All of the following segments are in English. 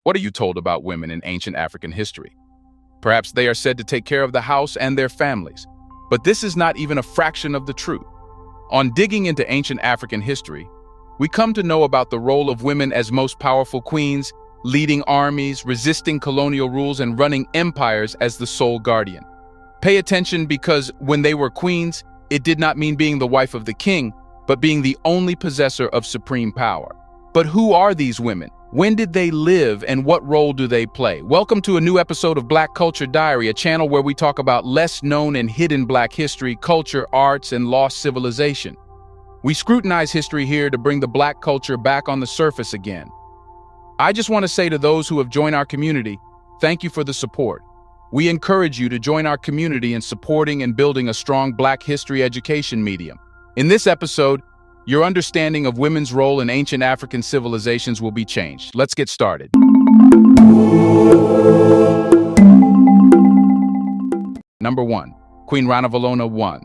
What are you told about women in ancient African history? Perhaps they are said to take care of the house and their families, but this is not even a fraction of the truth. On digging into ancient African history, we come to know about the role of women as most powerful queens, leading armies, resisting colonial rules, and running empires as the sole guardian. Pay attention, because when they were queens, it did not mean being the wife of the king, but being the only possessor of supreme power. But who are these women? When did they live, and what role do they play? Welcome to a new episode of Black Culture Diary, a channel where we talk about less known and hidden Black history, culture, arts, and lost civilization. We scrutinize history here to bring the Black culture back on the surface again. I just want to say to those who have joined our community, thank you for the support. We encourage you to join our community in supporting and building a strong Black history education medium. In this episode, your understanding of women's role in ancient African civilizations will be changed. Let's get started. Number 1. Queen Ranavalona I.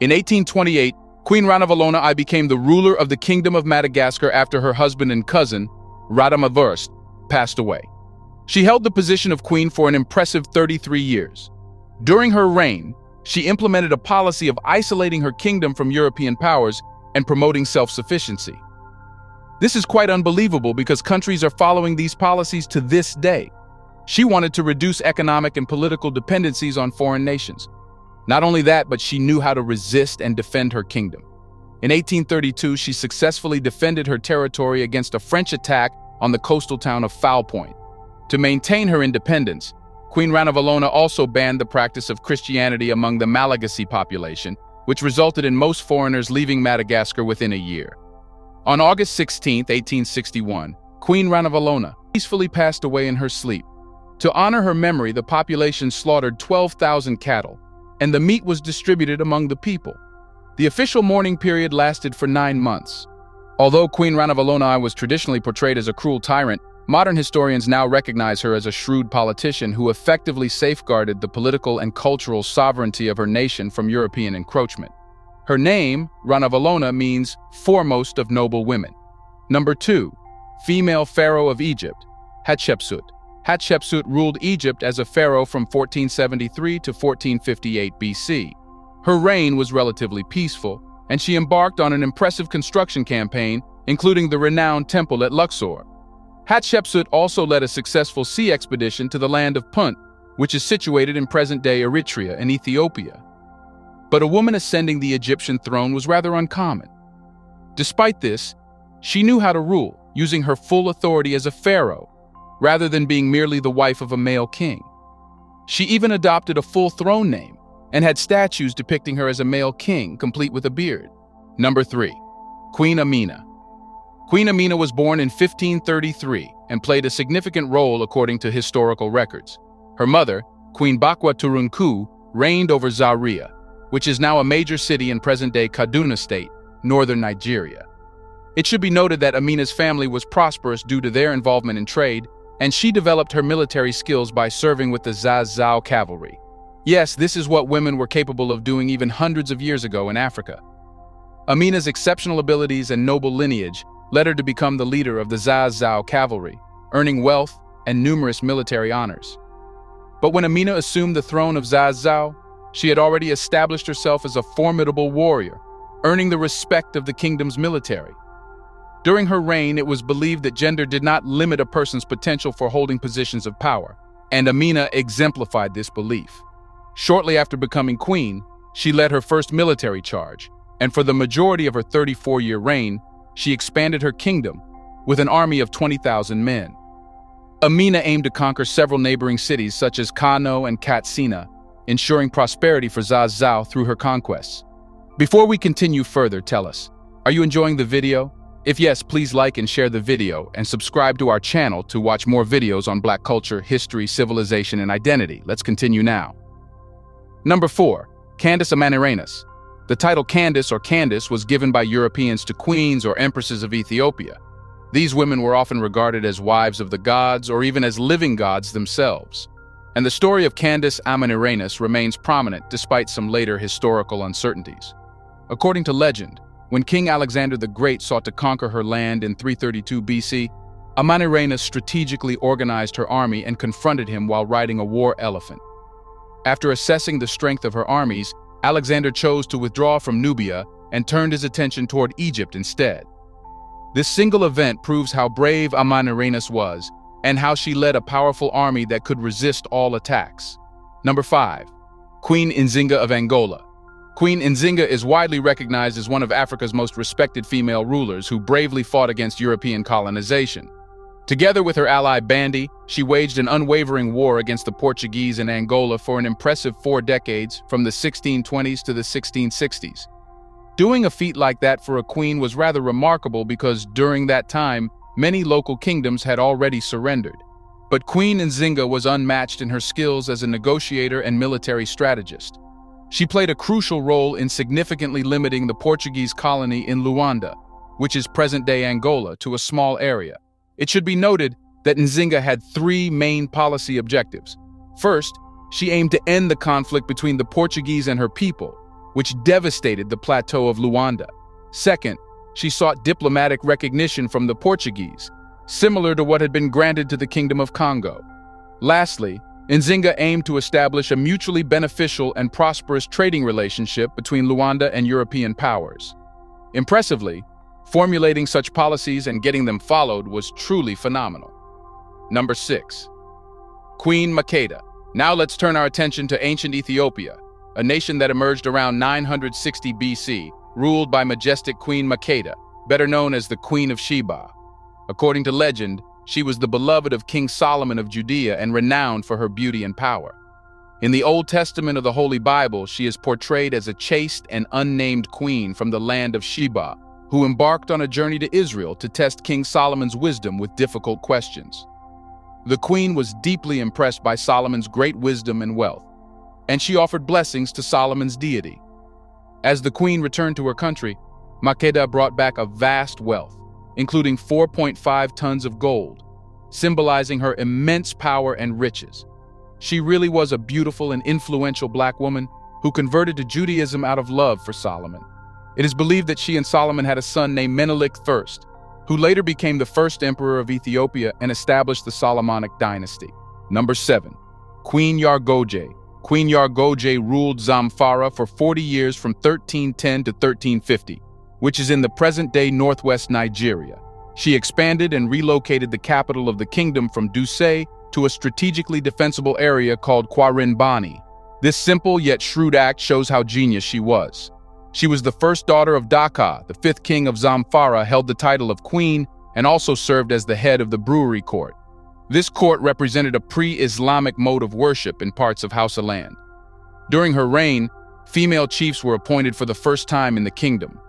In 1828, Queen Ranavalona I became the ruler of the Kingdom of Madagascar after her husband and cousin, Ranavalona I, passed away. She held the position of queen for an impressive 33 years. During her reign, she implemented a policy of isolating her kingdom from European powers and promoting self-sufficiency. This is quite unbelievable because countries are following these policies to this day. She wanted to reduce economic and political dependencies on foreign nations. Not only that, but she knew how to resist and defend her kingdom. In 1832, she successfully defended her territory against a French attack on the coastal town of Foul Point. To maintain her independence, Queen Ranavalona also banned the practice of Christianity among the Malagasy population, which resulted in most foreigners leaving Madagascar within a year. On August 16, 1861, Queen Ranavalona peacefully passed away in her sleep. To honor her memory, the population slaughtered 12,000 cattle, and the meat was distributed among the people. The official mourning period lasted for 9 months. Although Queen Ranavalona I was traditionally portrayed as a cruel tyrant, modern historians now recognize her as a shrewd politician who effectively safeguarded the political and cultural sovereignty of her nation from European encroachment. Her name, Ranavalona, means foremost of noble women. Number 2. Female pharaoh of Egypt, Hatshepsut. Hatshepsut ruled Egypt as a pharaoh from 1473 to 1458 BC. Her reign was relatively peaceful, and she embarked on an impressive construction campaign, including the renowned temple at Luxor. Hatshepsut also led a successful sea expedition to the land of Punt, which is situated in present-day Eritrea and Ethiopia. But a woman ascending the Egyptian throne was rather uncommon. Despite this, she knew how to rule, using her full authority as a pharaoh, rather than being merely the wife of a male king. She even adopted a full throne name and had statues depicting her as a male king, complete with a beard. Number 3. Queen Amina. Queen Amina was born in 1533 and played a significant role according to historical records. Her mother, Queen Bakwa Turunku, reigned over Zaria, which is now a major city in present-day Kaduna State, northern Nigeria. It should be noted that Amina's family was prosperous due to their involvement in trade, and she developed her military skills by serving with the Zazao cavalry. Yes, this is what women were capable of doing even hundreds of years ago in Africa. Amina's exceptional abilities and noble lineage led her to become the leader of the Zazao cavalry, earning wealth and numerous military honors. But when Amina assumed the throne of Zazao, she had already established herself as a formidable warrior, earning the respect of the kingdom's military. During her reign, it was believed that gender did not limit a person's potential for holding positions of power, and Amina exemplified this belief. Shortly after becoming queen, she led her first military charge, and for the majority of her 34-year reign, she expanded her kingdom with an army of 20,000 men. Amina aimed to conquer several neighboring cities such as Kano and Katsina, ensuring prosperity for Zazao through her conquests. Before we continue further, tell us, are you enjoying the video? If yes, please like and share the video and subscribe to our channel to watch more videos on Black culture, history, civilization, and identity. Let's continue now. Number 4. Candace Amanirenas. The title Candace or Candace was given by Europeans to queens or empresses of Ethiopia. These women were often regarded as wives of the gods or even as living gods themselves. And the story of Candace Amanirenas remains prominent despite some later historical uncertainties. According to legend, when King Alexander the Great sought to conquer her land in 332 BC, Amina strategically organized her army and confronted him while riding a war elephant. After assessing the strength of her armies, Alexander chose to withdraw from Nubia and turned his attention toward Egypt instead. This single event proves how brave Amina was and how she led a powerful army that could resist all attacks. Number 5. Queen Nzinga of Angola. Queen Nzinga is widely recognized as one of Africa's most respected female rulers who bravely fought against European colonization. Together with her ally Bandi, she waged an unwavering war against the Portuguese in Angola for an impressive 4 decades, from the 1620s to the 1660s. Doing a feat like that for a queen was rather remarkable because during that time, many local kingdoms had already surrendered. But Queen Nzinga was unmatched in her skills as a negotiator and military strategist. She played a crucial role in significantly limiting the Portuguese colony in Luanda, which is present-day Angola, to a small area. It should be noted that Nzinga had 3 main policy objectives. First, she aimed to end the conflict between the Portuguese and her people, which devastated the plateau of Luanda. Second, she sought diplomatic recognition from the Portuguese, similar to what had been granted to the Kingdom of Congo. Lastly, Nzinga aimed to establish a mutually beneficial and prosperous trading relationship between Luanda and European powers. Impressively, formulating such policies and getting them followed was truly phenomenal. Number 6. Queen Makeda. Now let's turn our attention to ancient Ethiopia, a nation that emerged around 960 BC, ruled by majestic Queen Makeda, better known as the Queen of Sheba. According to legend, she was the beloved of King Solomon of Judea and renowned for her beauty and power. In the Old Testament of the Holy Bible, she is portrayed as a chaste and unnamed queen from the land of Sheba, who embarked on a journey to Israel to test King Solomon's wisdom with difficult questions. The queen was deeply impressed by Solomon's great wisdom and wealth, and she offered blessings to Solomon's deity. As the queen returned to her country, Makeda brought back a vast wealth, including 4.5 tons of gold, symbolizing her immense power and riches. She really was a beautiful and influential black woman who converted to Judaism out of love for Solomon. It is believed that she and Solomon had a son named Menelik I, who later became the first emperor of Ethiopia and established the Solomonic dynasty. Number 7. Queen Yargoje. Queen Yargoje ruled Zamfara for 40 years from 1310 to 1350, which is in the present-day northwest Nigeria. She expanded and relocated the capital of the kingdom from Dusé to a strategically defensible area called Kwarinbani. This simple yet shrewd act shows how genius she was. She was the first daughter of Daka, the 5th king of Zamfara, held the title of queen and also served as the head of the brewery court. This court represented a pre-Islamic mode of worship in parts of Hausa land. During her reign, female chiefs were appointed for the first time in the kingdom.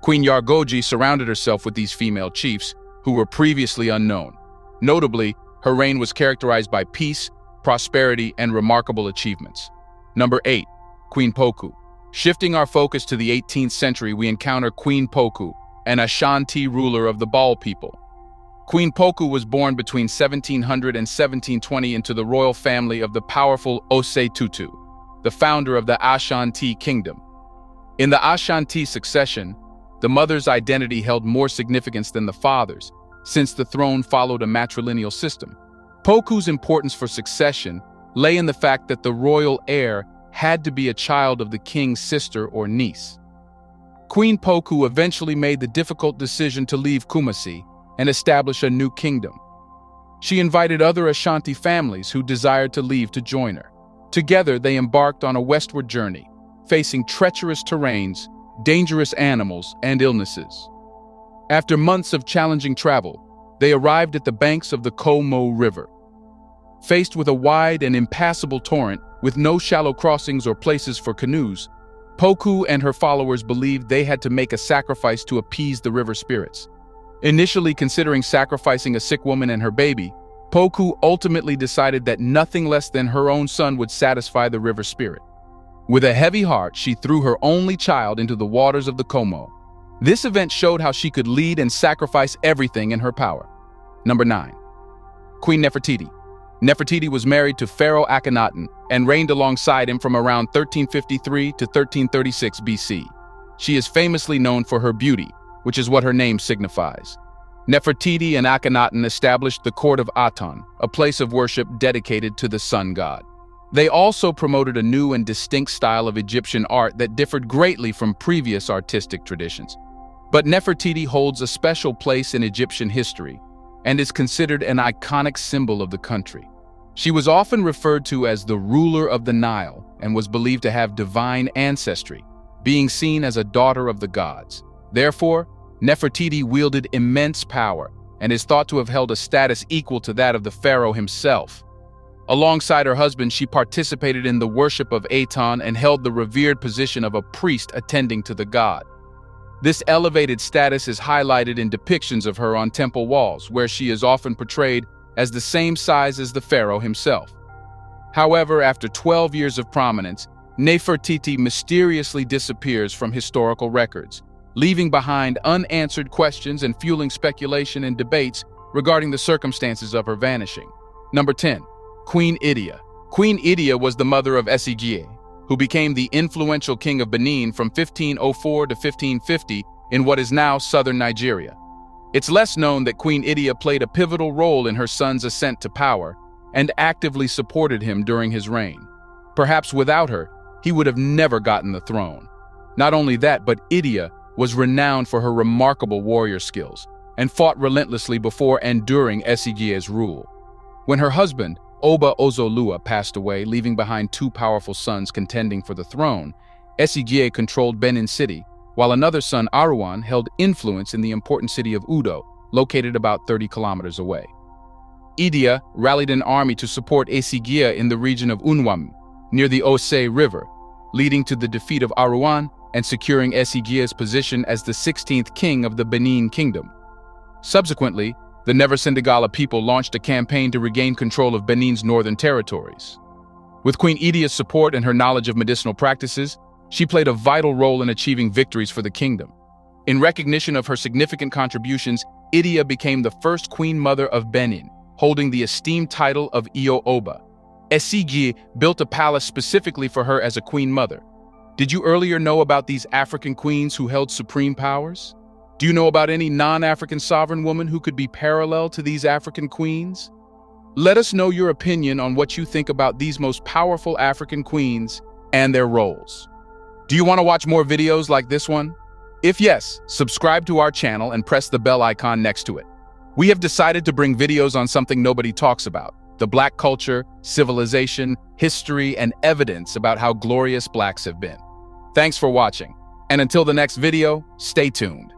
Queen Yargoji surrounded herself with these female chiefs, who were previously unknown. Notably, her reign was characterized by peace, prosperity, and remarkable achievements. Number 8. Queen Poku. Shifting our focus to the 18th century, we encounter Queen Poku, an Ashanti ruler of the Bal people. Queen Poku was born between 1700 and 1720 into the royal family of the powerful Ose Tutu, the founder of the Ashanti kingdom. In the Ashanti succession, the mother's identity held more significance than the father's, since the throne followed a matrilineal system. Poku's importance for succession lay in the fact that the royal heir had to be a child of the king's sister or niece. Queen Poku eventually made the difficult decision to leave Kumasi and establish a new kingdom. She invited other Ashanti families who desired to leave to join her. Together, they embarked on a westward journey, facing treacherous terrains, dangerous animals, and illnesses. After months of challenging travel, they arrived at the banks of the Como River. Faced with a wide and impassable torrent with no shallow crossings or places for canoes, Poku and her followers believed they had to make a sacrifice to appease the river spirits. Initially considering sacrificing a sick woman and her baby, Poku ultimately decided that nothing less than her own son would satisfy the river spirit. With a heavy heart, she threw her only child into the waters of the Como. This event showed how she could lead and sacrifice everything in her power. Number 9. Queen Nefertiti. Nefertiti was married to Pharaoh Akhenaten and reigned alongside him from around 1353 to 1336 BC. She is famously known for her beauty, which is what her name signifies. Nefertiti and Akhenaten established the court of Aten, a place of worship dedicated to the sun god. They also promoted a new and distinct style of Egyptian art that differed greatly from previous artistic traditions. But Nefertiti holds a special place in Egyptian history and is considered an iconic symbol of the country. She was often referred to as the ruler of the Nile and was believed to have divine ancestry, being seen as a daughter of the gods. Therefore, Nefertiti wielded immense power and is thought to have held a status equal to that of the pharaoh himself. Alongside her husband, she participated in the worship of Aten and held the revered position of a priest attending to the god. This elevated status is highlighted in depictions of her on temple walls, where she is often portrayed as the same size as the pharaoh himself. However, after 12 years of prominence, Nefertiti mysteriously disappears from historical records, leaving behind unanswered questions and fueling speculation and debates regarding the circumstances of her vanishing. Number 10. Queen Idia. Queen Idia was the mother of Esigye, who became the influential king of Benin from 1504 to 1550 in what is now southern Nigeria. It's less known that Queen Idia played a pivotal role in her son's ascent to power and actively supported him during his reign. Perhaps without her, he would have never gotten the throne. Not only that, but Idia was renowned for her remarkable warrior skills and fought relentlessly before and during Esigye's rule. When her husband, Oba Ozolua, passed away, leaving behind two powerful sons contending for the throne, Esigye controlled Benin City, while another son, Aruan, held influence in the important city of Udo, located about 30 kilometers away. Idia rallied an army to support Esigye in the region of Unwam, near the Ose River, leading to the defeat of Aruan and securing Esigye's position as the 16th king of the Benin Kingdom. Subsequently, the Never-Sindagala people launched a campaign to regain control of Benin's northern territories. With Queen Idia's support and her knowledge of medicinal practices, she played a vital role in achieving victories for the kingdom. In recognition of her significant contributions, Idia became the first queen mother of Benin, holding the esteemed title of Iyo Oba. Esigye built a palace specifically for her as a queen mother. Did you earlier know about these African queens who held supreme powers? Do you know about any non-African sovereign woman who could be parallel to these African queens? Let us know your opinion on what you think about these most powerful African queens and their roles. Do you want to watch more videos like this one? If yes, subscribe to our channel and press the bell icon next to it. We have decided to bring videos on something nobody talks about: the Black culture, civilization, history, and evidence about how glorious Blacks have been. Thanks for watching, and until the next video, stay tuned.